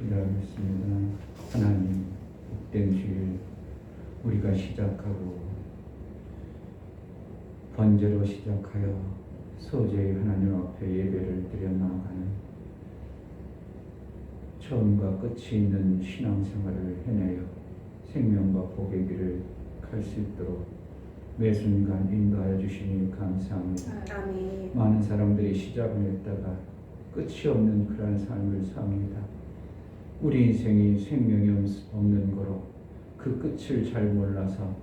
기도하겠습니다. 하나님, 복된 주일 우리가 시작하고 번제로 시작하여 소재의 하나님 앞에 예배를 드려 나아가는 처음과 끝이 있는 신앙생활을 해내어 생명과 복의 길을 갈 수 있도록 매 순간 인도하여 주시니 감사합니다. 아멘. 많은 사람들이 시작을 했다가 끝이 없는 그러한 삶을 삽니다. 우리 인생이 생명이 없는 거로 그 끝을 잘 몰라서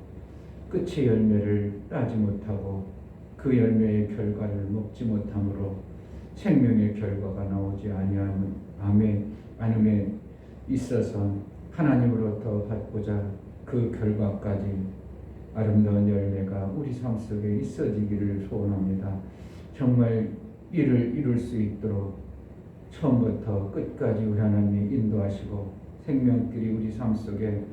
끝의 열매를 따지 못하고 그 열매의 결과를 먹지 못함으로 생명의 결과가 나오지 않음에 있어서 하나님으로부터 받고자 그 결과까지 아름다운 열매가 우리 삶 속에 있어지기를 소원합니다. 정말 이를 이룰 수 있도록 처음부터 끝까지 우리 하나님이 인도하시고 생명길이 우리 삶 속에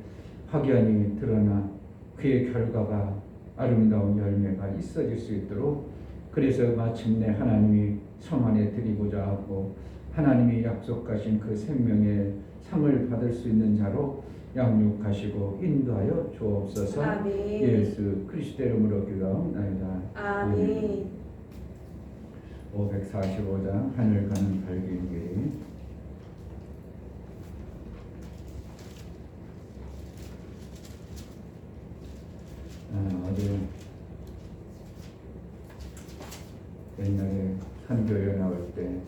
확연히 드러나 그의 결과가 아름다운 열매가 있어질 수 있도록, 그래서 마침내 하나님이 성 안에 드리고자 하고 하나님이 약속하신 그 생명의 상을 받을 수 있는 자로 양육하시고 인도하여 주옵소서. 아멘. 예수 그리스도의 이름으로 기도하옵나이다. 아멘. 545장 하늘 가는 발길이. 어디 옛날에 선교회 나올 때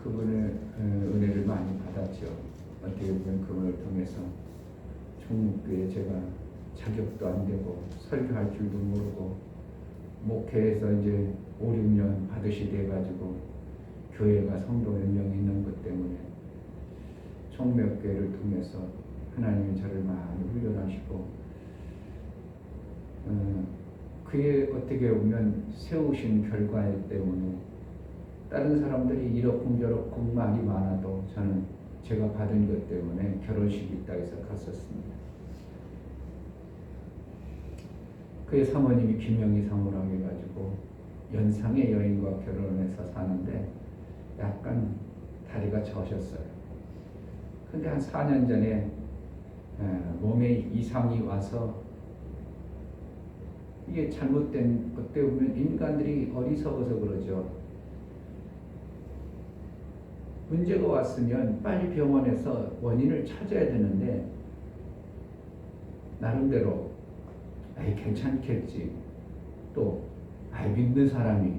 그분의 은혜를 많이 받았죠. 어떻게 보면 그분을 통해서 총무교에 제가 자격도 안 되고 설교할 줄도 모르고 목회에서 이제 5, 6년 받으시 돼가지고 교회가 성도 몇 명 있는 것 때문에 총몇교회를 통해서 하나님이 저를 많이 훈련하시고 그게 어떻게 보면 세우신 결과 때문에 다른 사람들이 이러쿵저러쿵 말이 많아도 저는 제가 받은 것 때문에 결혼식이 있다 해서 갔었습니다. 그의 사모님이 김영희 사모라고 해가지고 연상의 여인과 결혼해서 사는데 약간 다리가 저셨어요. 근데 한 4년 전에 몸에 이상이 와서, 이게 잘못된 것 때문에 인간들이 어리석어서 그러죠. 문제가 왔으면 빨리 병원에서 원인을 찾아야 되는데 나름대로 괜찮겠지, 또 믿는 사람이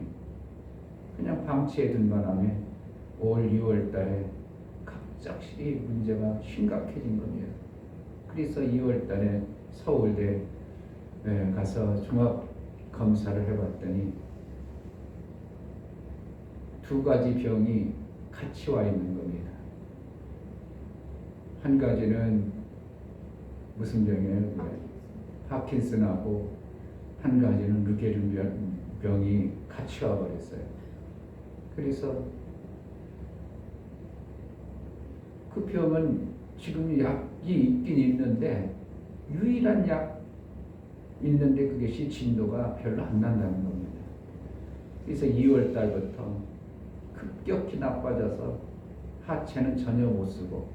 그냥 방치해둔 바람에 올 2월 달에 갑작스레 문제가 심각해진 겁니다. 그래서 2월 달에 서울대 가서 종합 검사를 해봤더니 두 가지 병이 같이 와 있는 겁니다. 한 가지는 무슨 병이에요? 파킨슨하고 한 가지는 르게르 병이 같이 와버렸어요. 그래서 그 병은 지금 약이 있긴 있는데 유일한 약 있는데 그것이 진도가 별로 안 난다는 겁니다. 그래서 2월 달부터 급격히 나빠져서 하체는 전혀 못 쓰고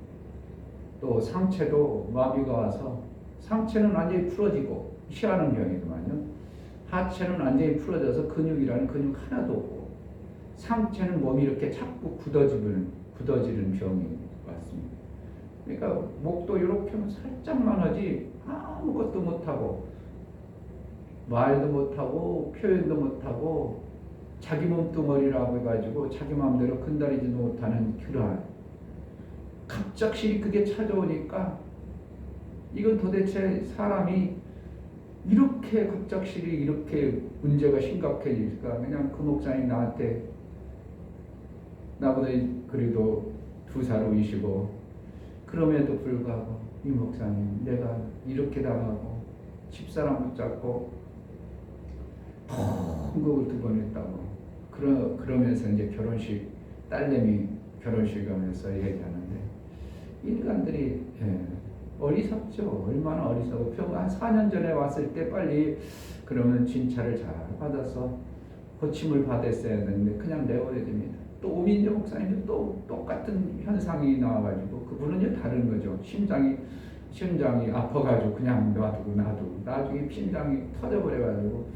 또 상체도 마비가 와서 상체는 완전히 풀어지고 희한한 병이더만요. 하체는 완전히 풀어져서 근육이라는 근육 하나도 없고 상체는 몸이 이렇게 자꾸 굳어지는 병이 왔습니다. 그러니까 목도 이렇게 하면 살짝만 하지 아무것도 못하고 말도 못하고 표현도 못하고 자기 몸뚱어리라고 해가지고 자기 마음대로 근다리지도 못하는 그러한, 갑작스레 그게 찾아오니까 이건 도대체 사람이 이렇게 갑작스레 이렇게 문제가 심각해질까. 그냥 그 목사님 나한테, 나보다 그래도 2살 위시고 그럼에도 불구하고 이 목사님 내가 이렇게 당하고 집사람 붙잡고 통곡을 2번 했다고. 그러면서 이제 결혼식, 딸내미 결혼식 하면서 얘기하는데 인간들이 어리석죠. 얼마나 어리석어. 한 4년 전에 왔을 때 빨리 그러면 진찰을 잘 받아서 고침을 받았어야 되는데 그냥 내버려 둡니다. 또 오민재 목사님도 또 똑같은 현상이 나와가지고 그분은 다른 거죠. 심장이 아파가지고 그냥 놔두고 나중에 심장이 터져버려가지고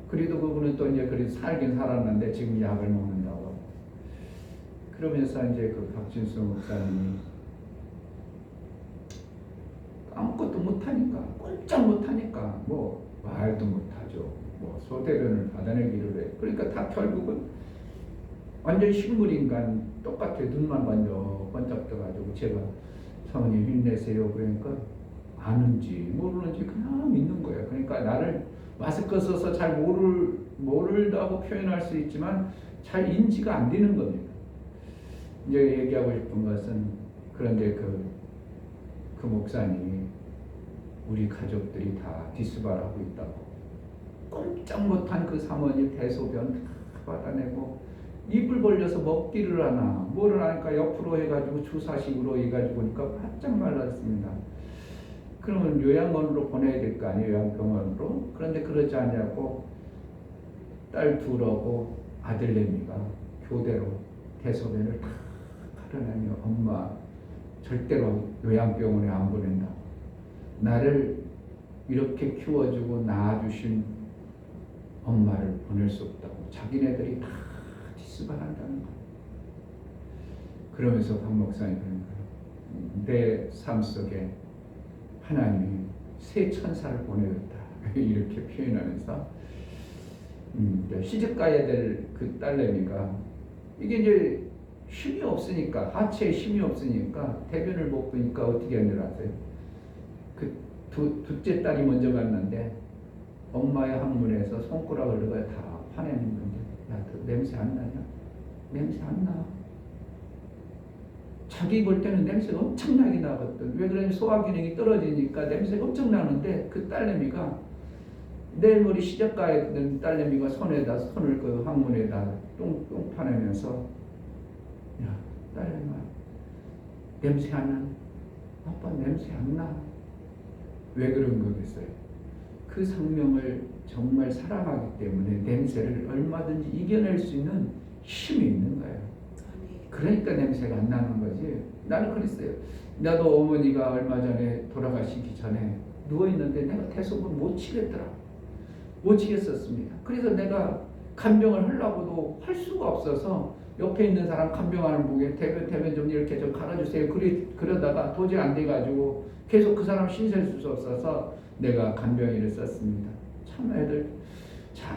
그래도 그분은 또 이제 그래도 살긴 살았는데 지금 약을 먹는다고. 그러면서 이제 그 박진수 목사님이 아무것도 못하니까 꼼짝 못하니까 뭐 말도 못하죠. 뭐 소대변을 받아내기를 해. 그러니까 다 결국은 완전 식물인간 똑같아. 눈만 번쩍 떠가지고 제가 사모님 힘내세요 그러니까 아는지 모르는지 그냥 믿는 거예요. 그러니까 나를 마스크 써서 잘 모른다고 표현할 수 있지만 잘 인지가 안 되는 겁니다. 이제 얘기하고 싶은 것은 그런데 그 목사님이 우리 가족들이 다 디스발하고 있다고 꼼짝 못한 그 사모님 대소변 다 받아내고 입을 벌려서 먹기를 하나 뭐를 하니까 옆으로 해가지고 주사식으로 해가지고 보니까 바짝 말랐습니다. 그러면 요양원으로 보내야 될 거 아니에요. 요양병원으로. 그런데 그러지 않냐고 딸 둘하고 아들내미가 교대로 대소변을 다 가려내며 엄마 절대로 요양병원에 안 보낸다. 나를 이렇게 키워주고 낳아주신 엄마를 보낼 수 없다고 자기네들이 다 디스발한다는 거예요. 그러면서 박 목사님 그런 거예요. 내 삶 속에 하나님이 새 천사를 보내줬다. 이렇게 표현하면서 시집가야 될 그 딸내미가 이게 이제 힘이 없으니까 하체에 힘이 없으니까 대변을 못 보니까 어떻게 한 줄 아세요? 그 둘째 딸이 먼저 갔는데 엄마의 항문에서 손가락을 넣어야 다 파내는 건데 야, 너 냄새 안 나냐? 냄새 안 나. 자기 볼 때는 냄새가 엄청나게 나거든. 왜 그러냐면 소화 기능이 떨어지니까 냄새가 엄청 나는데 그 딸내미가 내일 모레 시집 가야 되는 딸내미가 손을 그 항문에다 똥 파내면서 야 딸내미야 냄새 안 나? 아빠 냄새 안 나? 왜 그런 거겠어요? 그 생명을 정말 사랑하기 때문에 냄새를 얼마든지 이겨낼 수 있는 힘이 있는 거예요. 그러니까 냄새가 안 나는 거지. 나는 그랬어요. 나도 어머니가 얼마 전에 돌아가시기 전에 누워있는데 내가 대소변 못 치겠더라. 못 치겠었습니다. 그래서 내가 간병을 하려고도 할 수가 없어서 옆에 있는 사람 간병하는 분에게 대변 좀 이렇게 좀 갈아주세요. 그러다가 도저히 안 돼가지고 계속 그 사람 신세를 쓸 수 없어서 내가 간병인을 썼습니다. 참 애들 잘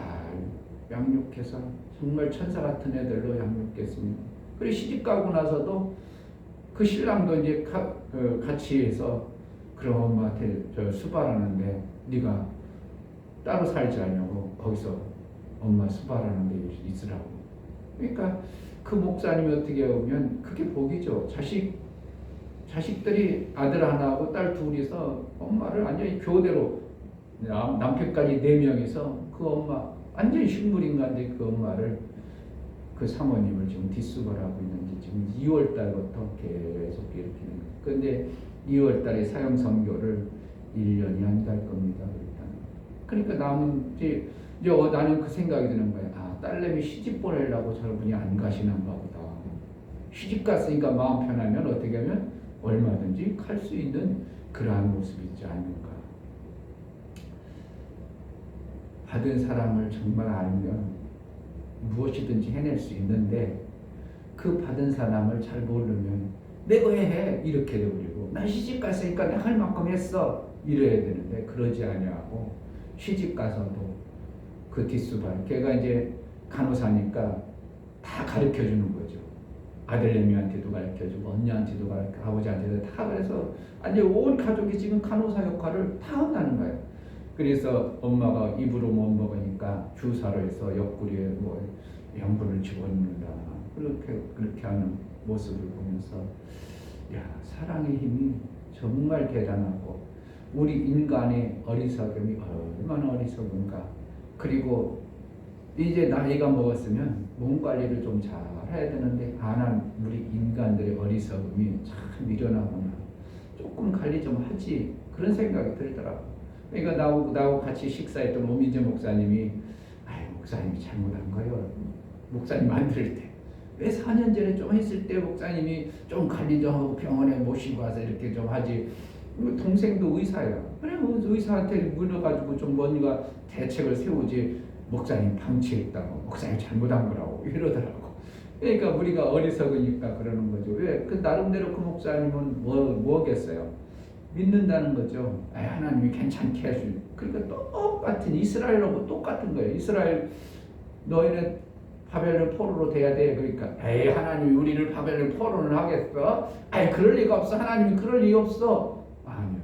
양육해서 정말 천사 같은 애들로 양육했습니다. 그리고 시집 가고 나서도 그 신랑도 이제 같이 해서 그럼 엄마한테 수발하는데 네가 따로 살지 않냐고 거기서 엄마 수발하는 데 있으라고. 그러니까 그 목사님이 어떻게 보면 그게 복이죠. 자식들이 아들 하나하고 딸 둘이서 엄마를 완전히 교대로 남편까지 4명이서 그 엄마 완전히 식물인간데 그 엄마를 그 사모님을 지금 디스발하고 있는 게 지금 2월 달부터 계속 일으키는 거예요. 그런데 2월 달에 사형 선고를 1년이 안 갈 겁니다. 그러니까 나는 그 생각이 드는 거예요. 아, 딸내미 시집 보내려고 저분이 안 가시는가 보다. 시집 갔으니까 마음 편하면 어떻게 하면 얼마든지 갈 수 있는 그러한 모습이 있지 않을까. 받은 사랑을 정말 알면 무엇이든지 해낼 수 있는데 그 받은 사람을 잘 모르면 내가 해 이렇게 되버리고 나 시집 갔으니까 내가 할 만큼 했어 이래야 되는데 그러지 아니하고 시집 가서도 그 뒷수발 걔가 이제 간호사니까 다 가르쳐 주는 거죠. 아들내미한테도 가르쳐 주고 언니한테도 가르쳐 아버지한테도 다 그래서 아니 온 가족이 지금 간호사 역할을 다 한다는 거예요. 그래서 엄마가 입으로 못 먹으니까 주사로 해서 옆구리에 뭐 양분을 집어넣는다. 그렇게 하는 모습을 보면서 야 사랑의 힘이 정말 대단하고 우리 인간의 어리석음이 얼마나 어리석은가. 그리고 이제 나이가 먹었으면 몸 관리를 좀 잘 해야 되는데 안 한 우리 인간들의 어리석음이 참 미련하구나. 조금 관리 좀 하지 그런 생각이 들더라고. 그러니까 나하고 같이 식사했던 오민재 목사님이 목사님이 잘못한 거예요. 목사님 만들 때 왜 4년 전에 좀 했을 때 목사님이 좀 관리 좀 하고 병원에 모시고 와서 이렇게 좀 하지. 동생도 의사야. 그래 뭐 의사한테 물어가지고 좀 뭔가 대책을 세우지. 목사님 방치했다고, 목사님 잘못한 거라고 이러더라고. 그러니까 우리가 어리석으니까 그러는 거죠. 왜? 그 나름대로 그 목사님은 뭐겠어요? 믿는다는 거죠. 하나님이 괜찮게 해줄. 그러니까 똑같은 이스라엘하고 똑같은 거예요. 이스라엘 너희는 바벨론 포로로 돼야 돼. 그러니까 하나님이 우리를 바벨론 포로는 하겠어? 그럴 리가 없어. 하나님이 그럴 리 없어. 아니요.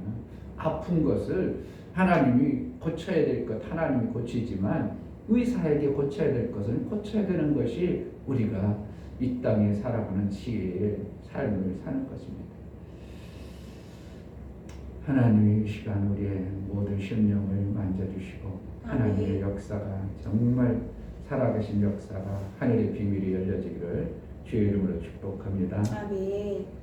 아픈 것을 하나님이 고쳐야 될 것 하나님이 고치지만 의사에게 고쳐야 될 것은 고쳐야 되는 것이 우리가 이 땅에 살아가는 지혜의 삶을 사는 것입니다. 하나님의 이 시간 우리의 모든 심령을 만져주시고 하나님의 역사가 정말 살아계신 역사가 하늘의 비밀이 열려지기를 주의 이름으로 축복합니다. 아멘.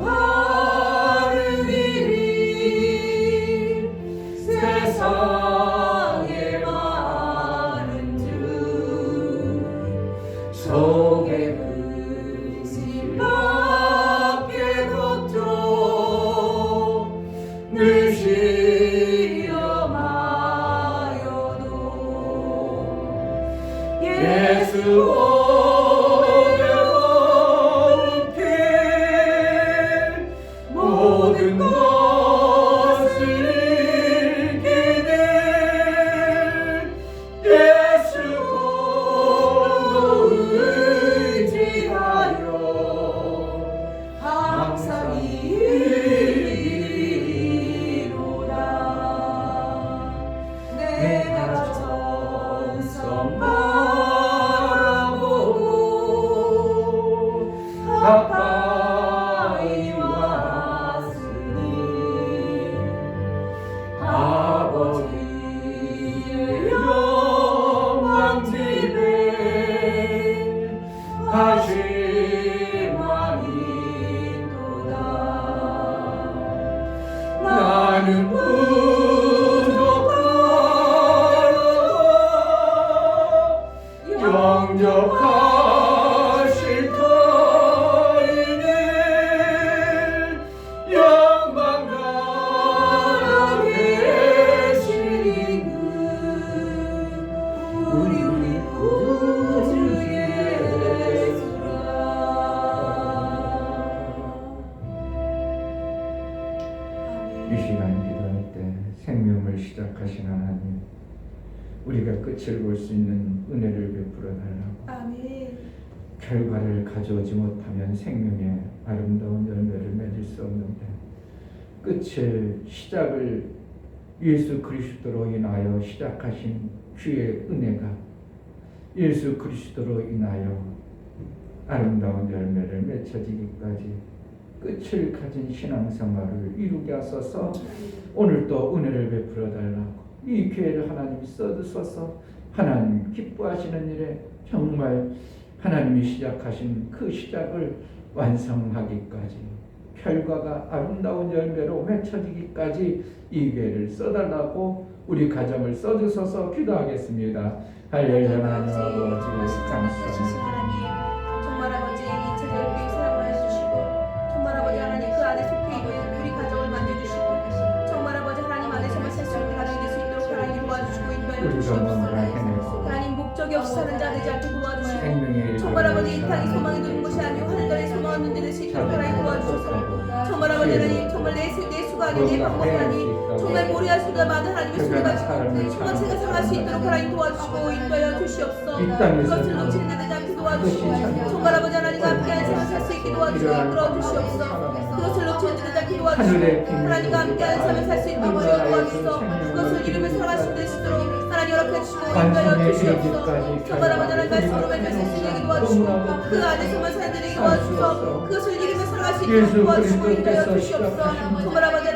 걱정하는 일이 세상 속에 의심밖에 걱정 늘 시험하여도 예수 모든 것을 이기는 예수 공로 의지하여 항상 이기리로다. 내가 천성 바라보고 가까이 아버지의 영광집에 가시마니도다. 나는 부족하여도 영접하실 터이니 영광 우리 구주 예수라. 이 시간 기도할 때 생명을 시작하신 하나님, 우리가 끝을 볼 수 있는 은혜를 베풀어 달라고. 아멘. 결과를 가져오지 못하면 생명의 아름다운 열매를 맺을 수 없는데 끝을 시작을 예수 그리스도로 인하여 시작하신 주의 은혜가 예수 그리스도로 인하여 아름다운 열매를 맺혀지기까지 끝을 가진 신앙생활을 이루게 하소서. 오늘 또 은혜를 베풀어 달라고. 이 기회를 하나님이 써주소서. 하나님 기뻐하시는 일에 정말 하나님이 시작하신 그 시작을 완성하기까지, 결과가 아름다운 열매로 맺혀지기까지 이 기회를 써달라고 우리 가정을 써주셔서 기도하겠습니다. 할렐루야. 하나님 아버지 감사합니다. 정말 아버지 이체를 교회 사랑을 해주시고, 정말 아버지 하나님 그 안에 속해 있는 우리 가정을 만져주시고, 정말 아버지 하나님 안에서만 살 수 있는 가정이 될 수 있도록 하나님 도와주시고 인도해 주시옵소서. 하나님 목적이 없이 사는 자 되지 않게 도와주시고, 정말 아버지 이 땅이 소망이 되는 것이 아니고 하늘나라의 소망을 눈대는 수 있도록 하나님 도와주셔서, 정말 아버지 하나님 정말 내 수가 아닌 내 방법이 아닌 정말 모리할 수가 많은 하나님의 수가 가지고 정말 제가 살아갈 수 있도록 하나님 도와주시고 인도하여 주시옵소서. 그것을 놓치는 데 되지 않게 도와주시고, 정말 아버지 하나님과 함께하는 삶을 살 수 있게 도와주시고 이끌어 주시옵소서. 그것을 놓치는 데 되지 않게 도와주시고 하나님과 함께하는 삶을 살 수 있도록 도와주셔서 그것을 이루며 살아갈 수 있도록 하나님 허락해 주시고 인도하여 주시옵소서. 정말 아버지 하나님 말씀으로 맺을 수 있게 도와주시고 그 안에서만 살들에게 도와주셔서 그것을 이루며 살아갈 수 있도록 도와주시고 인도하여 주시옵소서. 정말 아버지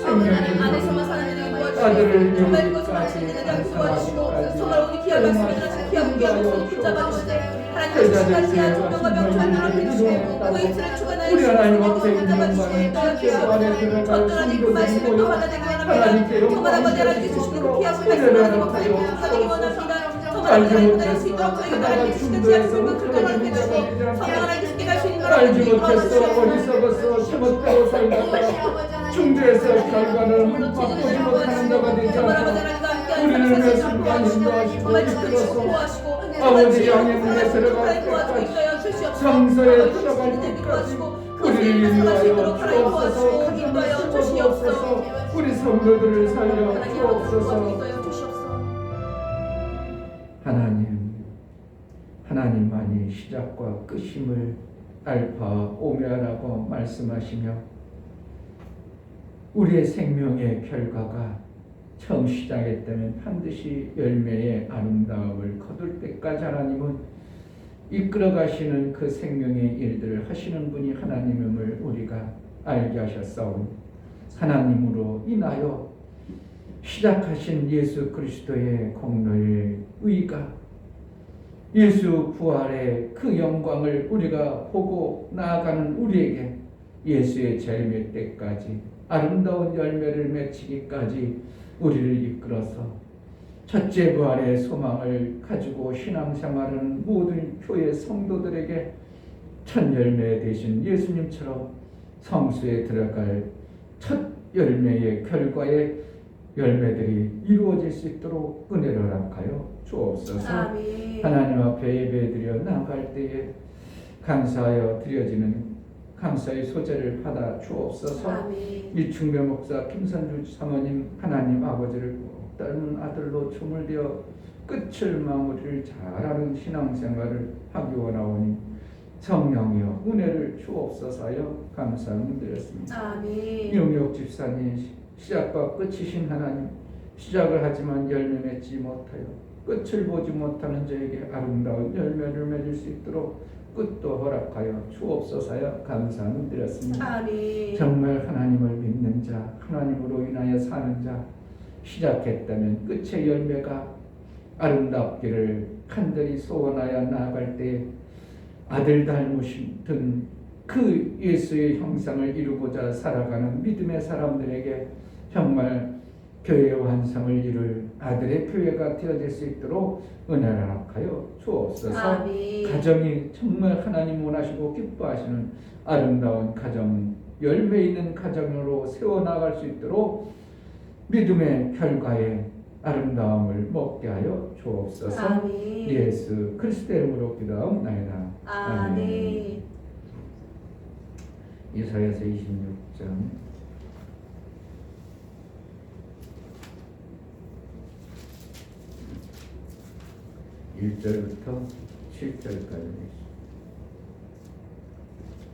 하나님 안에서만 사는 도와주시고, 정말 그것을 마치는 데는 않게 도와주시고, 정말 오늘 귀한 말씀을 들으신 귀한 목소리 붙잡아주시고, 하나님 하시는 귀한 조명과 명철을 허락해주시고, 그 입술을 주관하여 주시고, 붙잡아주시고 인도하여 전도하니 그 말씀을 또 하나 되기 원합니다. 정말 아버지 하나님께 주시는 그 귀한 말씀을 하나님 목소리 붙잡아되기 원합니다. 정말 하나님 나갈 수 있도록 저희가 하나님 주시는 귀한 말씀을 허락해주시고, 성령 하나님 주께 갈 수 있는 알지 못했어. 어리석었어. 제멋대로 살다가 중주에서 결과는 바꾸지 못하는 자가 되지 않고 우리를 매 순간 인도하시고 이끌어서 아버지 양의 문에 들어갈 때까지 성서에 들어갈 때까지 우리를 인도하여 주옵소서. 가정을 주옵소서. 우리 성도들을 살려 주옵소서. 하나님만이 시작과 끝임을 알파 오메가라고 말씀하시며 우리의 생명의 결과가 처음 시작했다면 반드시 열매의 아름다움을 거둘 때까지 하나님은 이끌어가시는 그 생명의 일들을 하시는 분이 하나님임을 우리가 알게 하셨사오니 하나님으로 인하여 시작하신 예수 그리스도의 공로의 의가 예수 부활의 그 영광을 우리가 보고 나아가는 우리에게 예수의 재림의 때까지 아름다운 열매를 맺히기까지 우리를 이끌어서 첫째 부활의 소망을 가지고 신앙생활하는 모든 교회 성도들에게 첫 열매 되신 예수님처럼 성수에 들어갈 첫 열매의 결과의 열매들이 이루어질 수 있도록 은혜를 허락하여 주옵소서. 아멘. 하나님 앞에 예배드려 나아갈 때에 감사하여 드려지는 감사의 소재를 받아 주옵소서. 아멘. 이충배 목사 김선주 사모님 하나님 아버지를 꼭 닮은 아들로 초물되어 끝을 마무리를 잘하는 신앙생활을 하기 원하오니 성령이여 은혜를 주옵소서하여 감사드렸습니다. 아멘. 영역 집사님 시작과 끝이신 하나님, 시작을 하지만 열매 맺지 못하여 끝을 보지 못하는 자에게 아름다운 열매를 맺을 수 있도록 끝도 허락하여 주옵소서하여 감사드렸습니다. 아멘. 정말 하나님을 믿는 자, 하나님으로 인하여 사는 자, 시작했다면 끝의 열매가 아름답기를 간절히 소원하여 나아갈 때 아들 닮으신 그 예수의 형상을 이루고자 살아가는 믿음의 사람들에게 정말 교회의 완성을 이룰 아들의 교회가 되어질 수 있도록 은혜를 허락하여 주옵소서. 아멘. 가정이 정말 하나님 원하시고 기뻐하시는 아름다운 가정, 열매 있는 가정으로 세워나갈 수 있도록 믿음의 결과에 아름다움을 먹게 하여 주옵소서. 아멘. 예수 그리스도의 이름으로 기도하옵나이다. 아멘. 이사야서 26장 1절부터 7절까지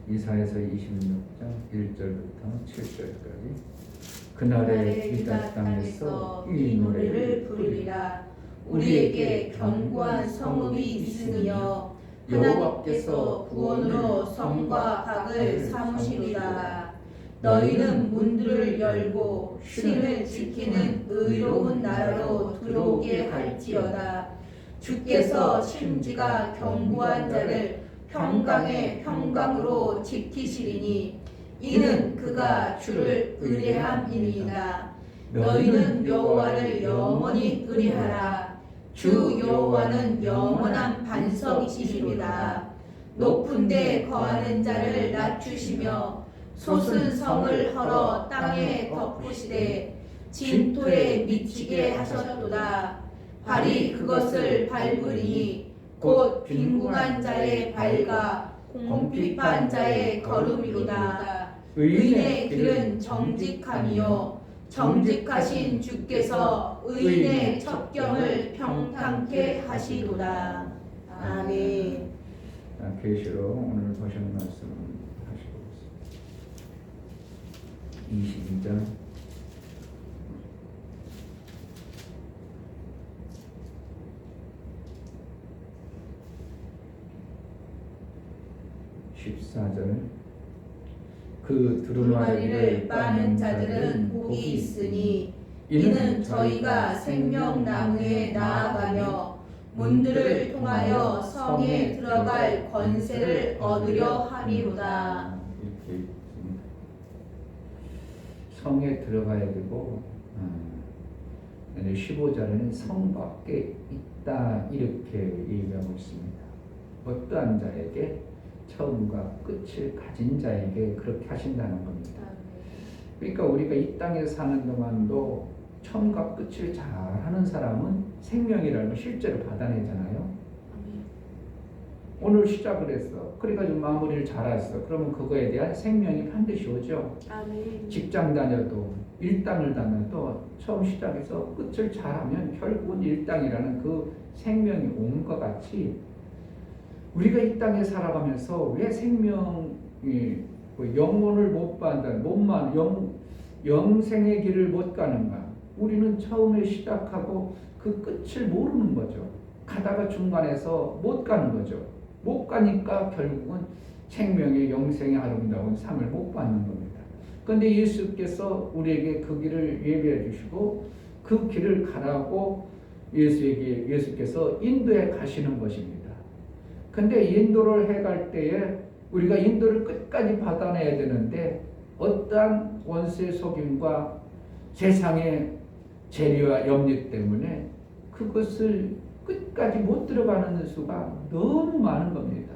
이사야서 26장 1절부터 7절까지 그날에 유다 땅에서 이 노래를 부르리라. 우리에게 견고한 성읍이 있으며 하나님께서 구원으로 성과 박을 삼으시리라. 너희는 문들을 열고 신을 지키는 의로운 나라로 들어오게 할지어다. 주께서 심지가 견고한 자를 평강의 평강으로 지키시리니 이는 그가 주를 의뢰함이니이다. 너희는 여호와를 영원히 의뢰하라. 주 여호와는 영원한 반석이시니라. 높은 데 거하는 자를 낮추시며 솟은 성을 헐어 땅에 덮으시되 진토에 미치게 하셨도다. 발이 그것을 밟으리니 곧 빈궁한 자의 발과 공핍한 자의 걸음이로다. 의인의 길은 정직함이요 정직하신 주께서 의인의 첩경을 평탄케 하시도다. 아멘. 계시로 오늘 보신 말씀 하시고 있습니다. 22장 14절 그 두루마리를 빠는 자들은 복이 있으니 이는 저희가 생명나무에 나아가며 문들을 통하여 성에 들어갈 권세를 얻으려 함이로다. 이렇게 있습니다. 성에 들어가야 되고 15절에는 성 밖에 있다 이렇게 얘기하고 있습니다. 어떠한 자에게 처음과 끝을 가진 자에게 그렇게 하신다는 겁니다. 그러니까 우리가 이 땅에 사는 동안도 처음과 끝을 잘하는 사람은 생명이라는 걸 실제로 받아내잖아요. 오늘 시작을 했어. 그래가지고 마무리를 잘했어. 그러면 그거에 대한 생명이 반드시 오죠. 아멘. 직장 다녀도 일당을 다녀도 처음 시작해서 끝을 잘하면 결국은 일당이라는 그 생명이 온 것 같이 우리가 이 땅에 살아가면서 왜 생명이 영혼을 못 받는 영생의 길을 못 가는가? 우리는 처음에 시작하고 그 끝을 모르는 거죠. 가다가 중간에서 못 가는 거죠. 못 가니까 결국은 생명의 영생의 아름다운 삶을 못 받는 겁니다. 그런데 예수께서 우리에게 그 길을 예비해 주시고 그 길을 가라고 예수께서 인도해 가시는 것입니다. 근데 인도를 해갈 때에 우리가 인도를 끝까지 받아내야 되는데 어떠한 원수의 속임과 세상의 재리와 염려 때문에 그것을 끝까지 못 들어가는 수가 너무 많은 겁니다.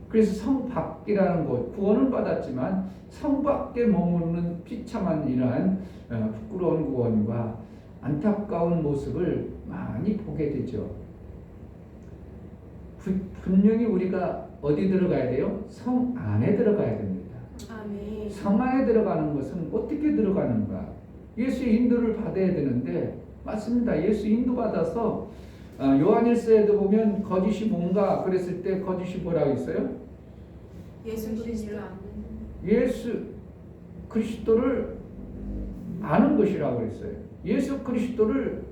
그래서 성 밖이라는 곳, 구원은 받았지만 성 밖에 머무르는 비참한 이러한 부끄러운 구원과 안타까운 모습을 많이 보게 되죠. 분명히 우리가 어디 들어가야 돼요? 성 안에 들어가야 됩니다. 아멘. 성 안에 들어가는 것은 어떻게 들어가는가? 예수의 인도를 받아야 되는데, 맞습니다. 예수 인도 받아서 요한일서에도 보면 거짓이 뭔가 그랬을 때 거짓이 뭐라고 했어요? 예수 그리스도 예수 그리스도를 아는 것이라고 했어요. 예수 그리스도를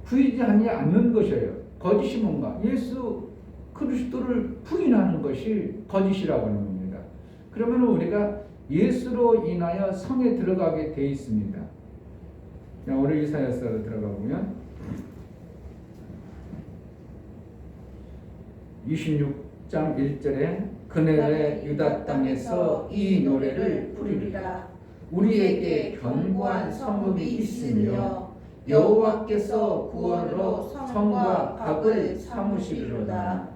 부인하지 않는 것이에요. 거짓이 뭔가? 예수 그리스도를 부인하는 것이 거짓이라고 하는 겁니다. 그러면 우리가 예수로 인하여 성에 들어가게 돼 있습니다. 오늘 이사야서로 들어가 보면 26장 1절에 그날에 유다 땅에서 이 노래를 부르리라. 우리에게 견고한 성읍이 있으며 여호와께서 구원으로 성과 각을 삼으시리로다.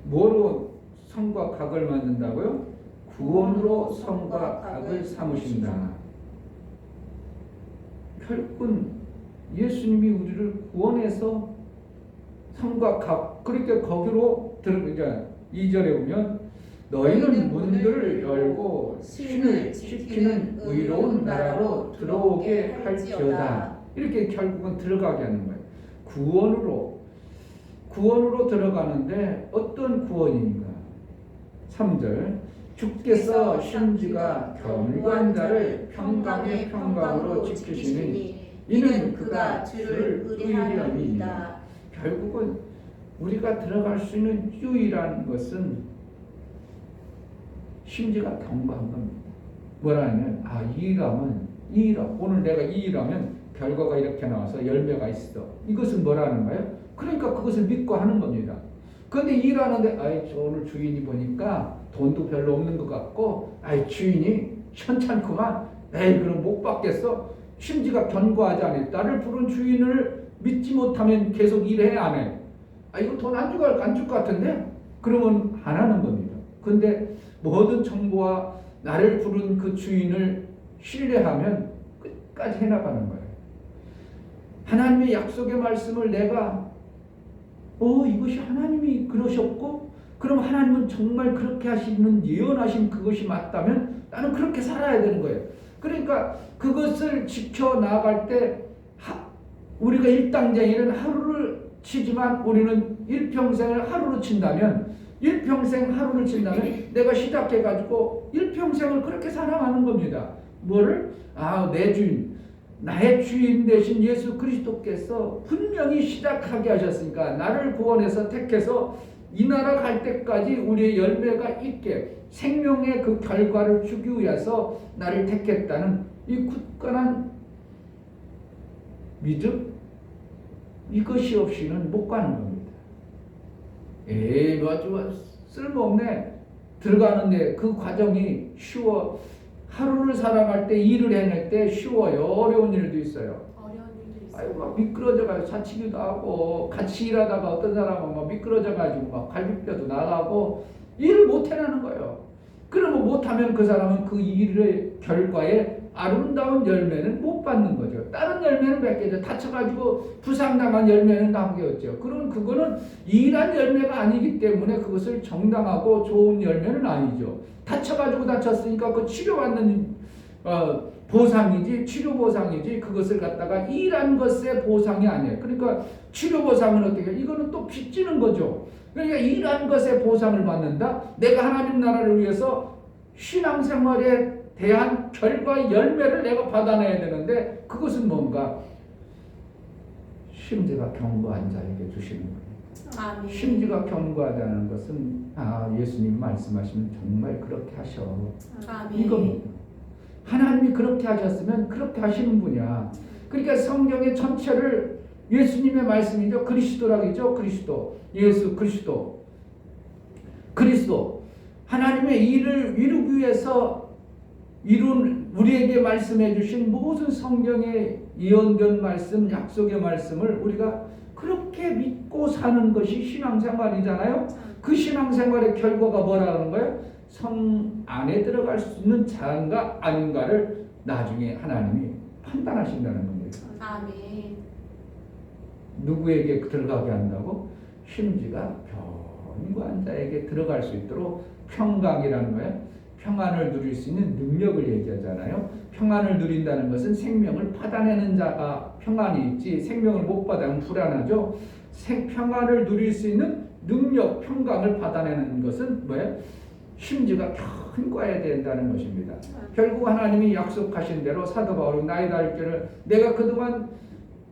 뭐로 성과 각을 만든다고요? 구원으로 성과 각을 삼으신다. 결국은 예수님이 우리를 구원해서 성과 각, 그렇게 거기로 이제 2절에 보면 너희는 문들을 열고 신을 지키는 의로운 나라로 들어오게 할지어다. 이렇게 결국은 들어가게 하는 거예요. 구원으로 들어가는데 어떤 구원인가? 3절 주께서 심지가 견고한 자를 평강의 평강으로 지키시니 이는 그가 주를 의뢰함이니이다. 결국은 우리가 들어갈 수 있는 유일한 것은 심지가 견고한 겁니다. 뭐라면 오늘 내가 이 일하면 결과가 이렇게 나와서 열매가 있어. 이것은 뭐라는 거예요? 그러니까 그것을 믿고 하는 겁니다. 그런데 일하는데 오늘 주인이 보니까 돈도 별로 없는 것 같고 주인이 현찮구만. 그럼 못 받겠어. 심지가 견고하지 않아. 나를 부른 주인을 믿지 못하면 계속 일해 안 해? 이거 돈 안 줄 것 같은데? 그러면 안 하는 겁니다. 근데 모든 정보와 나를 부른 그 주인을 신뢰하면 끝까지 해나가는 거예요. 하나님의 약속의 말씀을 내가 이것이 하나님이 그러셨고 그럼 하나님은 정말 그렇게 하시는 예언하신 그것이 맞다면 나는 그렇게 살아야 되는 거예요. 그러니까 그것을 지켜나갈 때 우리가 일당쟁이는 하루를 치지만 우리는 일평생을 하루로 친다면 내가 시작해가지고 일평생을 그렇게 살아가는 겁니다. 뭐를? 내 주인, 나의 주인 되신 예수 그리스도께서 분명히 시작하게 하셨으니까 나를 구원해서 택해서 이 나라 갈 때까지 우리의 열매가 있게 생명의 그 결과를 주기 위해서 나를 택했다는 이 굳건한 믿음, 이것이 없이는 못 가는 겁니다. 쓸모없네. 들어가는데 그 과정이 쉬워. 하루를 살아갈 때 일을 해낼 때 쉬워요. 어려운 일도 있어요. 막 미끄러져가지고 다치기도 하고 같이 일하다가 어떤 사람은 막 미끄러져가지고 막 갈비뼈도 나가고 일을 못 해내는 거예요. 그러면 못하면 그 사람은 그 일의 결과에 아름다운 열매는 못 받는 거죠. 다른 열매는 맺겠죠. 다쳐가지고 부상당한 열매는 남겼죠. 그럼 그거는 일한 열매가 아니기 때문에 그것을 정당하고 좋은 열매는 아니죠. 다쳤으니까 그 치료받는 보상이지, 치료 보상이지, 그것을 갖다가 일한 것의 보상이 아니에요. 그러니까 치료 보상은 어떻게 해요? 이거는 또 빚지는 거죠. 그러니까 일한 것의 보상을 받는다. 내가 하나님 나라를 위해서 신앙생활에 대한 결과 열매를 내가 받아내야 되는데 그것은 뭔가 심지가 견고한 자에게 주시는 겁니다. 아멘. 심지가 견고하다는 것은 예수님 말씀하시면 정말 그렇게 하셔. 아멘. 이겁니다. 하나님이 그렇게 하셨으면 그렇게 하시는 분이야. 그러니까 성경의 전체를 예수님의 말씀이죠. 그리스도라고 했죠. 그리스도. 예수 그리스도. 하나님의 일을 이루기 위해서 우리에게 말씀해 주신 모든 성경의 예언된 말씀, 약속의 말씀을 우리가 그렇게 믿고 사는 것이 신앙생활이잖아요. 그 신앙생활의 결과가 뭐라는 거예요? 성 안에 들어갈 수 있는 자인가 아닌가를 나중에 하나님이 판단하신다는 겁니다. 아멘. 누구에게 들어가게 한다고? 심지가 견고한 자에게 들어갈 수 있도록 평강이라는 거예요. 평안을 누릴 수 있는 능력을 얘기하잖아요. 평안을 누린다는 것은 생명을 받아내는 자가 평안이 있지 생명을 못 받으면 불안하죠. 평안을 누릴 수 있는 능력, 평강을 받아내는 것은 뭐예요? 심지가 견고해야 된다는 것입니다. 결국 하나님이 약속하신 대로 사도 바울이 나의 달길을 내가 그동안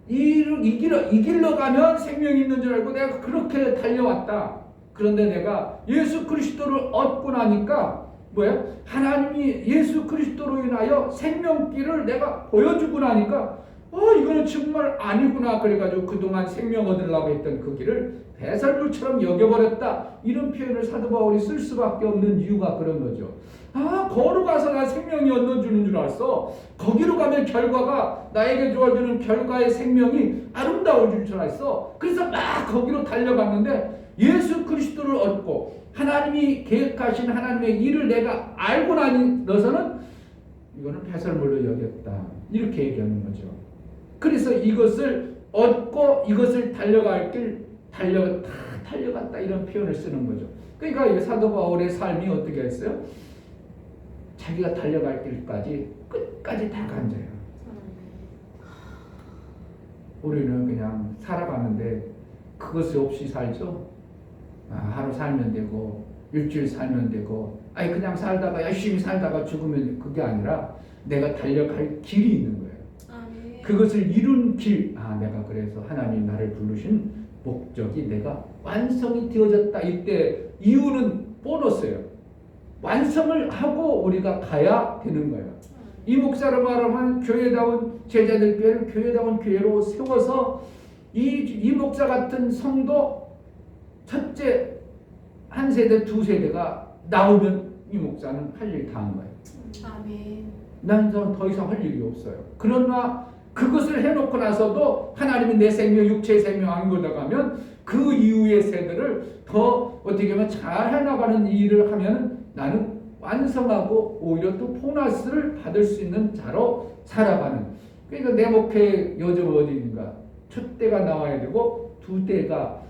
이길러 가면 생명이 있는 줄 알고 내가 그렇게 달려왔다. 그런데 내가 예수 그리스도를 얻고 나니까 뭐야? 하나님이 예수 그리스도로 인하여 생명길을 내가 보여주고 나니까 이거는 정말 아니구나. 그래가지고 그동안 생명 얻으려고 했던 그 길을 배설물처럼 여겨버렸다. 이런 표현을 사도 바울이 쓸 수밖에 없는 이유가 그런 거죠. 걸어가서 나 생명이 얻어주는 줄 알았어. 거기로 가면 결과가 나에게 주어지는 결과의 생명이 아름다워질 줄 알았어. 그래서 막 거기로 달려갔는데 예수 그리스도를 얻고 하나님이 계획하신 하나님의 일을 내가 알고 나서는 이거는 배설물로 여겼다. 이렇게 얘기하는 거죠. 그래서 이것을 얻고 이것을 달려갈 길 달려갔다 이런 표현을 쓰는 거죠. 그러니까 이 사도 바울의 삶이 어떻게 했어요? 자기가 달려갈 길까지 끝까지 다 간자예요. 우리는 그냥 살아가는데 그것이 없이 살죠. 하루 살면 되고 일주일 살면 되고 그냥 살다가 열심히 살다가 죽으면 그게 아니라 내가 달려갈 길이 있는 거예요. 아멘. 그것을 이룬 길. 내가 그래서 하나님 나를 부르신 목적이 내가 완성이 되어졌다. 이때 이유는 보너스예요. 완성을 하고 우리가 가야 되는 거예요. 이 목사로 말하면 교회다운 제자들 교회를 교회다운 교회로 세워서 이 목사 같은 성도 첫째 한 세대 두 세대가 나오면 이 목사는 할 일 다 한 거예요. 아멘. 난 더 이상 할 일이 없어요. 그러나 그것을 해놓고 나서도 하나님이 내 생명, 육체의 생명 안 걷어가면 그 이후의 세대를 더 어떻게 보면 잘 해나가는 일을 하면 나는 완성하고 오히려 또 보너스를 받을 수 있는 자로 살아가는. 그러니까 내 목회 요즘 어디인가 첫 대가 나와야 되고 두 대가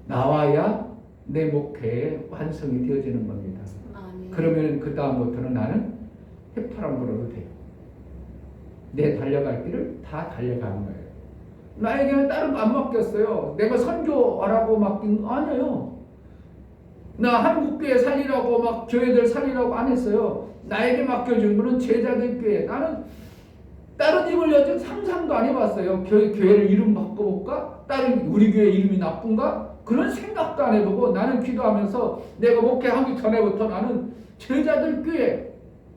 나와야 내 목회의 완성이 되어지는 겁니다. 아멘. 그러면 그 다음부터는 나는 해파람 불어도 돼요. 내 달려갈 길을 다 달려가는 거예요. 나에게는 다른 거 안 맡겼어요. 내가 선교하라고 맡긴 거 아니에요. 나 한국교회 살리라고 막 교회들 살리라고 안 했어요. 나에게 맡겨준 거는 제자들 교회. 나는 다른 입을 여튼 상상도 안 해봤어요. 교회를 이름 바꿔볼까? 다른 우리 교회 이름이 나쁜가? 그런 생각도 안 해보고 나는 기도하면서 내가 목회하기 전에부터 나는 제자들 교회.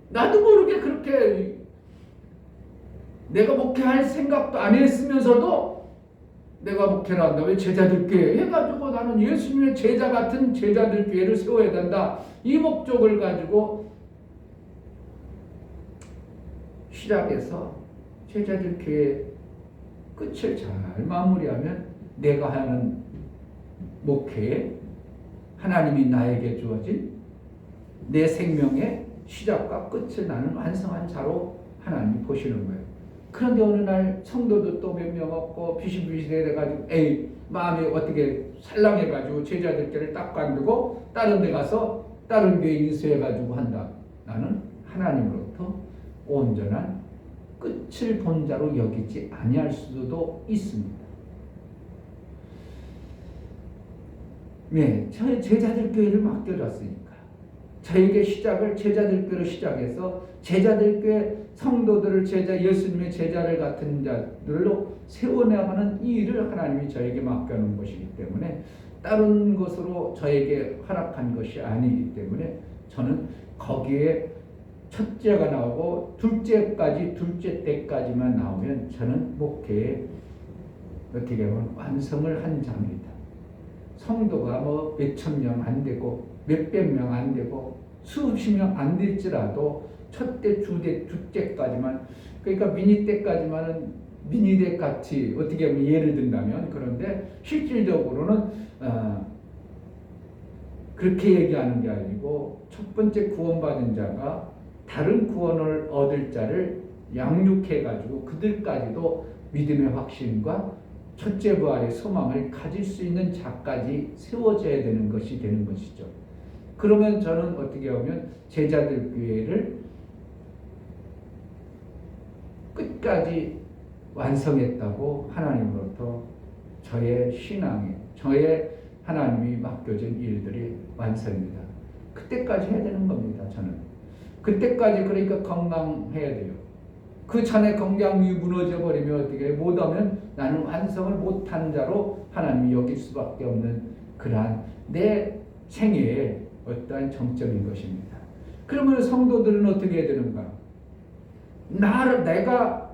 나도 모르게 그렇게 내가 목회할 생각도 안 했으면서도 내가 목회를 한다. 왜 제자들 교회 해가지고 나는 예수님의 제자 같은 제자들 교회를 세워야 된다. 이 목적을 가지고 시작해서 제자들 교회 끝을 잘 마무리하면 내가 하는 목회에 하나님이 나에게 주어진 내 생명의 시작과 끝을 나는 완성한 자로 하나님이 보시는 거예요. 그런데 어느 날 성도도 또 몇 명 없고 비실비실해가지고 마음이 어떻게 살랑해가지고 제자들끼리 딱 관두고 다른 데 가서 다른 교회 인수해가지고 한다. 나는 하나님으로부터 온전한 끝을 본 자로 여기지 아니할 수도 있습니다. 네, 저희 제자들 교회를 맡겨줬으니까 저에게 시작을 제자들 교회로 시작해서 제자들 교회 성도들을 예수님의 제자를 같은 자들로 세워나가는 이 일을 하나님이 저에게 맡겨놓은 것이기 때문에 다른 것으로 저에게 허락한 것이 아니기 때문에 저는 거기에 첫째가 나오고 둘째 때까지만 나오면 저는 목회에 어떻게 보면 완성을 한 자입니다. 성도가 뭐 몇천 명 안 되고 몇백 명 안 되고 수십 명 안 될지라도 첫째, 둘째까지만 그러니까 미니 때까지만은 미니덱 같이 어떻게 보면 예를 든다면 그런데 실질적으로는 그렇게 얘기하는 게 아니고 첫 번째 구원받은 자가 다른 구원을 얻을 자를 양육해가지고 그들까지도 믿음의 확신과 첫째 부활의 소망을 가질 수 있는 자까지 세워져야 되는 것이 되는 것이죠. 그러면 저는 어떻게 하면 제자들 교회를 끝까지 완성했다고 하나님으로부터 저의 신앙에 저의 하나님이 맡겨진 일들이 완성입니다. 그때까지 해야 되는 겁니다. 저는 그때까지 그러니까 건강해야 돼요. 그 전에 건강이 무너져 버리면 어떻게 못하면 나는 완성을 못한 자로 하나님이 여길 수밖에 없는 그러한 내 생애의 어떠한 정점인 것입니다. 그러면 성도들은 어떻게 해야 되는가? 내가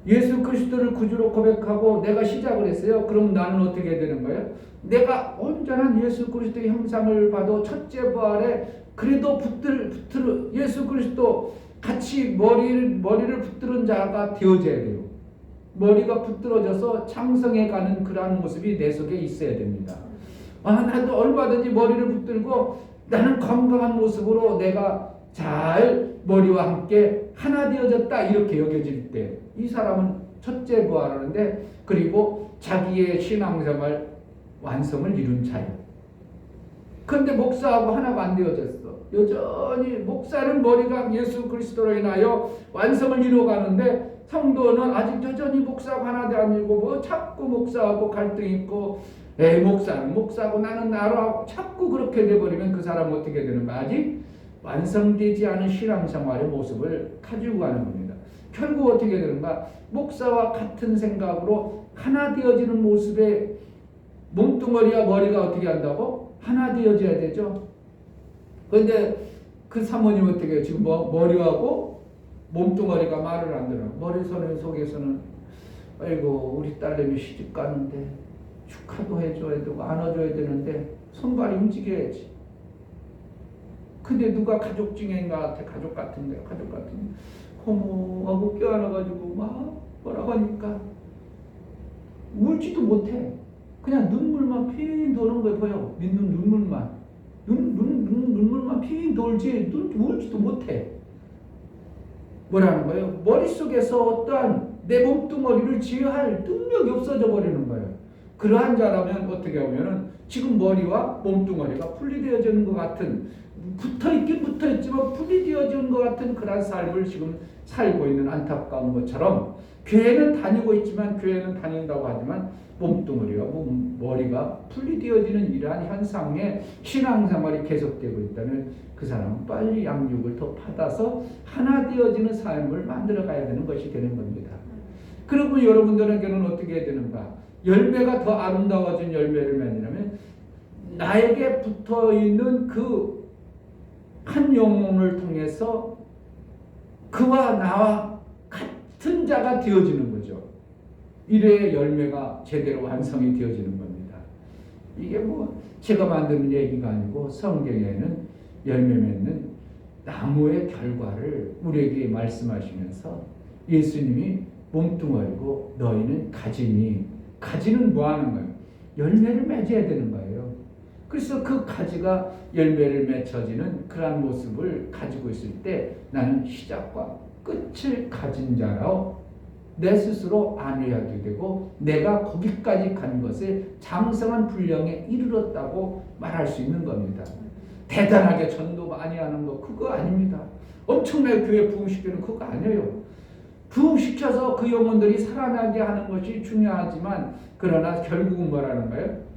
예수 그리스도를 구주로 고백하고 내가 시작을 했어요. 그럼 나는 어떻게 해야 되는 거예요? 내가 온전한 예수 그리스도의 형상을 봐도 첫째 부활에 그래도 예수 그리스도 같이 머리를 붙들은 자가 되어져야 돼요. 머리가 붙들어져서 창성해 가는 그러한 모습이 내 속에 있어야 됩니다. 나도 얼마든지 머리를 붙들고 나는 건강한 모습으로 내가 잘 머리와 함께 하나 되어졌다 이렇게 여겨질 때 이 사람은 첫째 부활하는데 그리고 자기의 신앙생활 완성을 이룬 자예요. 그런데 목사하고 하나가 안 되어졌어. 여전히 목사는 머리가 예수 그리스도로 인하여 완성을 이루어가는데 성도는 아직 여전히 목사가 하나도 아니고 뭐 자꾸 목사하고 갈등이 있고 목사는 목사고 나는 나로 하고 자꾸 그렇게 돼버리면 그 사람은 어떻게 되는가? 아직 완성되지 않은 신앙생활의 모습을 가지고 가는 겁니다. 결국 어떻게 되는가? 목사와 같은 생각으로 하나 되어지는 모습에 몸뚱어리와 머리가 어떻게 한다고? 하나 되어져야 되죠. 그런데 그 사모님 어떻게 해요? 지금 머리하고 몸뚱어리가 말을 안 들어요. 머리 속에서는 아이고 우리 딸내미 시집 가는데 축하도 해줘야 되고 안아줘야 되는데 손발이 움직여야지. 근데 누가 가족 중에 나한테 가족 같은데 허무하고 껴안아가지고 막 뭐라고 하니까 울지도 못해. 그냥 눈물만 핑 도는 거에 보여. 믿는 눈물만. 눈물만 핑 돌지 울지도 못해. 뭐라는 거예요? 머릿속에서 어떠한 내 몸뚱어리를 제어할 능력이 없어져 버리는 거예요. 그러한 자라면 어떻게 하면은 지금 머리와 몸뚱어리가 분리되어지는 것 같은 붙어있긴 붙어있지만 분리되어지는 것 같은 그런 삶을 지금 살고 있는 안타까운 것처럼 교회는 다니고 있지만 교회는 다닌다고 하지만 몸뚱어리와 머리가 분리되어지는 이러한 현상에 신앙생활이 계속되고 있다면 그 사람은 빨리 양육을 더 받아서 하나 되어지는 삶을 만들어 가야 되는 것이 되는 겁니다. 그리고 여러분들에게는 어떻게 해야 되는가? 열매가 더 아름다워진 열매를 맺으려면 나에게 붙어있는 그 한 영혼을 통해서 그와 나와 같은 자가 되어지는 거죠. 이래야 열매가 제대로 완성이 되어지는 겁니다. 이게 뭐 제가 만드는 얘기가 아니고 성경에는 열매 맺는 나무의 결과를 우리에게 말씀하시면서 예수님이 몸뚱어리고 너희는 가지니 가지는 뭐 하는 거예요? 열매를 맺어야 되는 거예요. 그래서 그 가지가 열매를 맺혀지는 그러한 모습을 가지고 있을 때 나는 시작과 끝을 가진 자라고 내 스스로 안위하게 되고 내가 거기까지 간 것에 장성한 분량에 이르렀다고 말할 수 있는 겁니다. 대단하게 전도 많이 하는 거 그거 아닙니다. 엄청나게 교회 부흥시키는 그거 아니에요. 부흥시켜서 그 영혼들이 살아나게 하는 것이 중요하지만 그러나 결국은 뭐라는 거예요?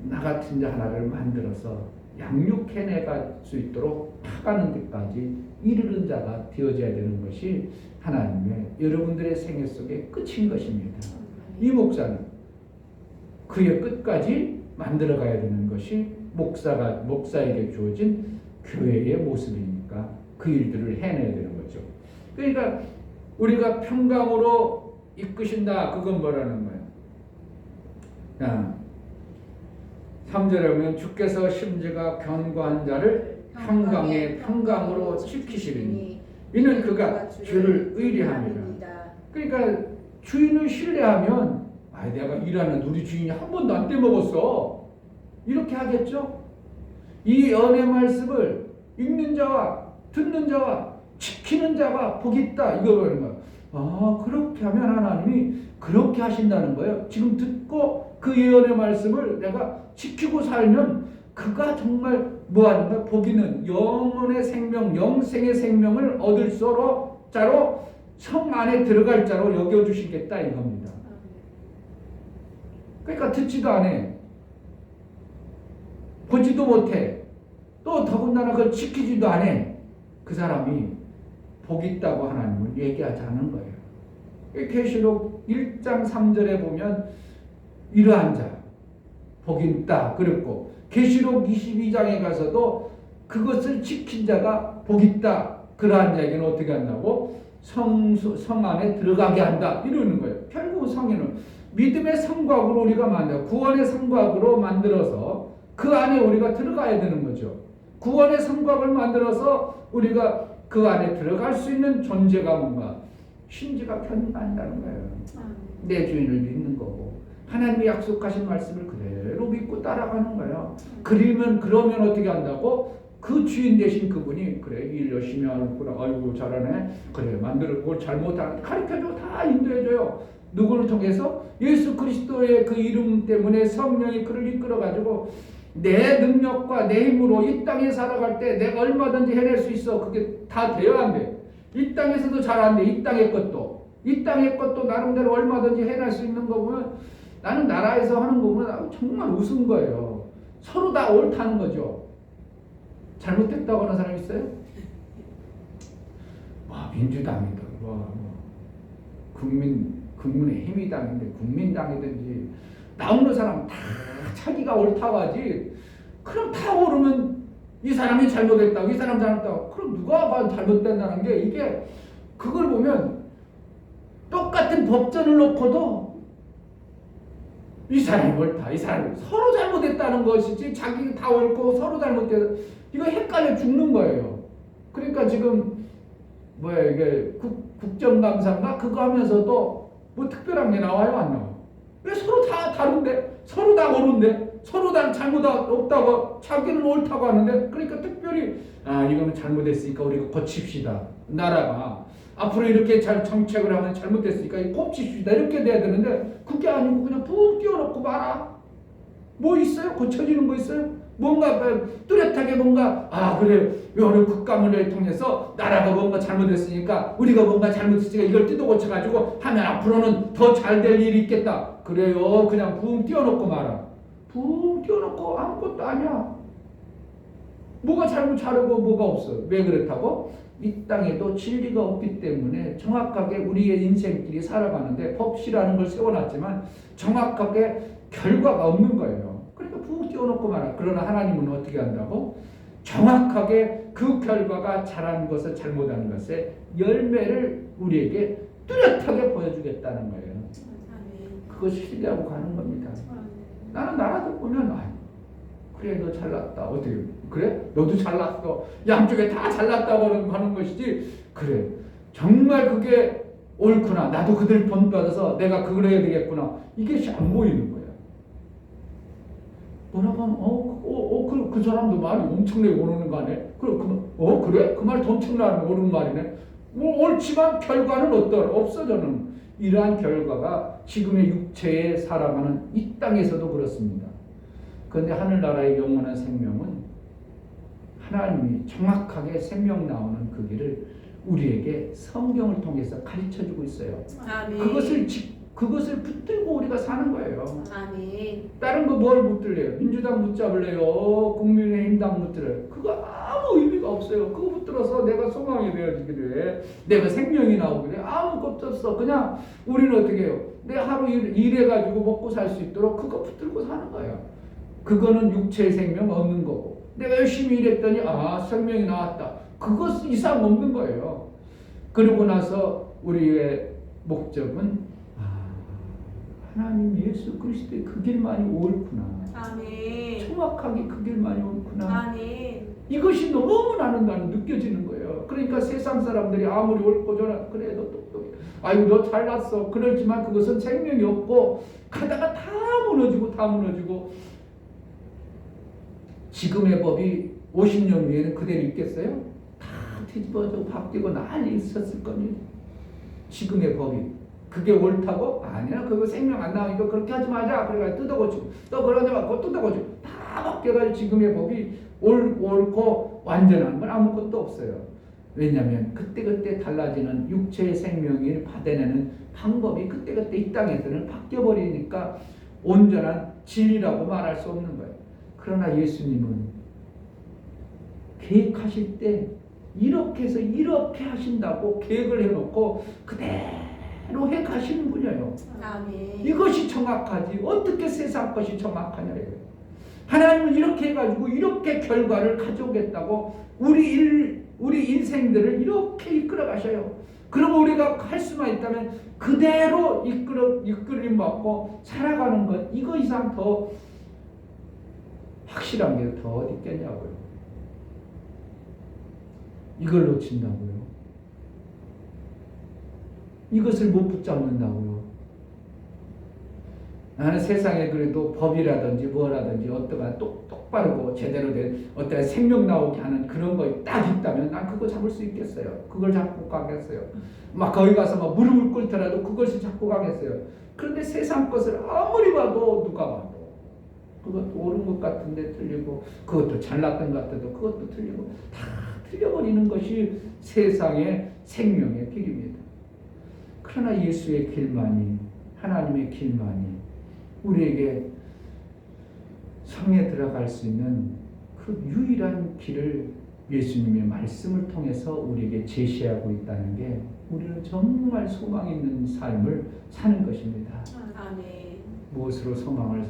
나 같은 자 하나를 만들어서 양육해내갈 수 있도록 타가는 데까지 이르는 자가 되어져야 되는 것이 하나님의 여러분들의 생애 속의 끝인 것입니다. 이 목사는 그의 끝까지 만들어가야 되는 것이 목사에게 주어진 교회의 모습이니까 그 일들을 해내야 되는 거죠. 그러니까 우리가 평강으로 이끄신다. 그건 뭐라는 거예요? 3절에 보면 주께서 심지가 견고한 자를 평강의 평강으로 지키시리니 이는 그가 주를 의뢰함이라. 그러니까 주인을 신뢰하면 내가 일하는 우리 주인이 한 번도 안 떼먹었어 이렇게 하겠죠. 이 은혜 말씀을 읽는 자와 듣는 자와 지키는 자가 복이 있다 이거 그러는 거야. 그렇게 하면 하나님이 그렇게 하신다는 거예요. 지금 듣고 그 예언의 말씀을 내가 지키고 살면 그가 정말 뭐하는 거야? 복이 있는 영혼의 생명, 영생의 생명을 얻을 자로 성 안에 들어갈 자로 여겨주시겠다 이겁니다. 그러니까 듣지도 않아. 보지도 못해. 또 더군다나 그걸 지키지도 않아. 그 사람이 복이 있다고 하나님은 얘기하지 않은 거예요. 계시록 1장 3절에 보면 이러한 자 복이 있다 그랬고 계시록 22장에 가서도 그것을 지킨 자가 복이 있다. 그러한 자에게는 어떻게 한다고? 성 안에 들어가게 한다 이러는 거예요. 결국 성인은 믿음의 성곽으로 우리가 만들어 구원의 성곽으로 만들어서 그 안에 우리가 들어가야 되는 거죠. 구원의 성곽을 만들어서 우리가 그 안에 들어갈 수 있는 존재가 뭔가 신지가 편한다는 거예요. 내 주인을 믿는 거고 하나님이 약속하신 말씀을 그대로 믿고 따라가는 거예요. 그러면 어떻게 한다고? 그 주인 되신 그분이 그래 일 열심히 하는구나. 아이고 잘하네. 그래 만들어 뭘 잘못하는 가르쳐줘 다 인도해줘요. 누구를 통해서? 예수 그리스도의 그 이름 때문에 성령이 그를 이끌어가지고 내 능력과 내 힘으로 이 땅에 살아갈 때 내가 얼마든지 해낼 수 있어. 그게 다 돼야 안 돼. 이 땅에서도 잘 안 돼. 이 땅의 것도 나름대로 얼마든지 해낼 수 있는 거 보면 나는 나라에서 하는 거 보면 정말 우스운 거예요. 서로 다 옳다는 거죠. 잘못됐다고 하는 사람 있어요? 민주당이든 국민의힘이든지 국민당이든지 나오는 사람 다 자기가 옳다고 하지. 그럼 다 옳으면 이 사람이 잘못했다고 이 사람 잘못했다고 그럼 누가 봐도 잘못된다는 게 이게 그걸 보면 똑같은 법전을 놓고도 이 사람이 옳다 이 사람이 서로 잘못했다는 것이지 자기가 다 옳고 서로 잘못했다 이거 헷갈려 죽는 거예요. 그러니까 지금 이게 국정감사인가 그거 하면서도 뭐 특별한 게 나와요 안 나와? 왜 서로 다 다른데 서로 다 옳은데 서로 다 잘못 없다고 자기는 옳다고 하는데 그러니까 특별히 이거는 잘못했으니까 우리가 고칩시다. 나라가 앞으로 이렇게 잘 정책을 하면 잘못됐으니까 고칩시다 이렇게 돼야 되는데 그게 아니고 그냥 푹 띄워놓고 말아. 뭐 있어요? 고쳐지는 거 있어요? 뭔가 뚜렷하게 뭔가 그래 여러 국가문을 통해서 나라가 뭔가 잘못했으니까 우리가 뭔가 잘못했으니까 이걸 뜯어 고쳐가지고 하면 앞으로는 더 잘 될 일이 있겠다. 그래요. 그냥 붕 띄워놓고 말아. 붕 띄워놓고 아무것도 아니야. 뭐가 잘하고 뭐가 없어. 왜 그렇다고? 이 땅에도 진리가 없기 때문에 정확하게 우리의 인생길이 살아가는데 법시라는 걸 세워놨지만 정확하게 결과가 없는 거예요. 그러니까 푹 띄워놓고 말아. 그러나 하나님은 어떻게 한다고? 정확하게 그 결과가 잘하는 것을 잘못하는 것의 열매를 우리에게 뚜렷하게 보여주겠다는 거예요. 그것을 신뢰하고 가는 겁니다. 나는 나라도 보면 그래 너 잘났다. 어떻게 그래? 너도 잘났어. 양쪽에 다 잘났다고 하는 것이지. 그래 정말 그게 옳구나. 나도 그들 본받아서 내가 그걸 해야 되겠구나. 이게 안 보이는 거야. 뭐라고 하면 그 사람도 말이 엄청나게 오르는 거 아니야? 그래? 그 말이 엄청나게 오르는 말이네. 옳지만 결과는 없어 저는. 이러한 결과가 지금의 육체에 살아가는 이 땅에서도 그렇습니다. 그런데 하늘나라의 영원한 생명은 하나님이 정확하게 생명 나오는 그 길을 우리에게 성경을 통해서 가르쳐주고 있어요. 아멘. 그것을 붙들고 우리가 사는 거예요. 아멘. 다른 거 뭘 붙들래요? 민주당 붙잡을래요? 국민의힘당 붙들래요? 그거 아무 의미가 없어요. 그거 붙들어서 내가 소망이 되어지기를 해. 내가 생명이 나오기를 해. 아무것도 없어. 그냥 우리는 어떻게 해요? 내 하루 일해가지고 먹고 살 수 있도록 그거 붙들고 사는 거예요. 그거는 육체의 생명 얻는 거고 내가 열심히 일했더니 생명이 나왔다. 그것 이상 없는 거예요. 그러고 나서 우리의 목적은 하나님 예수 그리스도의 그 길만이 옳구나. 아멘. 정확하게 그 길만이 옳구나. 아멘. 이것이 너무 나는 느껴지는 거예요. 그러니까 세상 사람들이 아무리 옳고 저나 그래도 똑똑해. 아유 너 잘났어. 그렇지만 그것은 생명이 없고 가다가 다 무너지고 지금의 법이 50년 후에는 그대로 있겠어요? 다 뒤집어져 바뀌고 난리 있었을 겁니다. 지금의 법이 그게 옳다고? 아니야. 그거 생명 안 나오니까 그렇게 하지 마자. 그래가지고 뜯어고치고 또 그러지 말고 뜯어고치고 다 바뀌어가지고 지금의 법이 옳고 완전한 건 아무것도 없어요. 왜냐하면 그때그때 달라지는 육체의 생명을 받아내는 방법이 그때그때 이 땅에서는 바뀌어버리니까 온전한 진리라고 말할 수 없는 거예요. 그러나 예수님은 계획하실 때 이렇게 해서 이렇게 하신다고 계획을 해놓고 그대로 해가시는 분이에요. 아멘. 이것이 정확하지 어떻게 세상 것이 정확하냐 이거예요. 하나님은 이렇게 해가지고 이렇게 결과를 가져오겠다고 우리 인생들을 이렇게 이끌어 가셔요. 그럼 우리가 할 수만 있다면 그대로 이끌림 받고 살아가는 것 이거 이상 더 확실한 게 더 어디 있겠냐고요. 이걸 놓친다고요. 이것을 못 붙잡는다고요. 나는 세상에 그래도 법이라든지 뭐라든지 어떠한 똑바르고 제대로 된 어떤 생명 나오게 하는 그런 거 딱 있다면 난 그거 잡을 수 있겠어요. 그걸 잡고 가겠어요. 막 거기 가서 막 무릎을 꿇더라도 그것을 잡고 가겠어요. 그런데 세상 것을 아무리 봐도 누가 봐도 그것도 옳은 것 같은데 틀리고 그것도 잘났던 것 같아도 그것도 틀리고 다 틀려버리는 것이 세상의 생명의 길입니다. 그러나 예수의 길만이 하나님의 길만이 우리에게 성에 들어갈 수 있는 그 유일한 길을 예수님의 말씀을 통해서 우리에게 제시하고 있다는 게 우리는 정말 소망 있는 삶을 사는 것입니다. 아멘. 무엇으로 소망을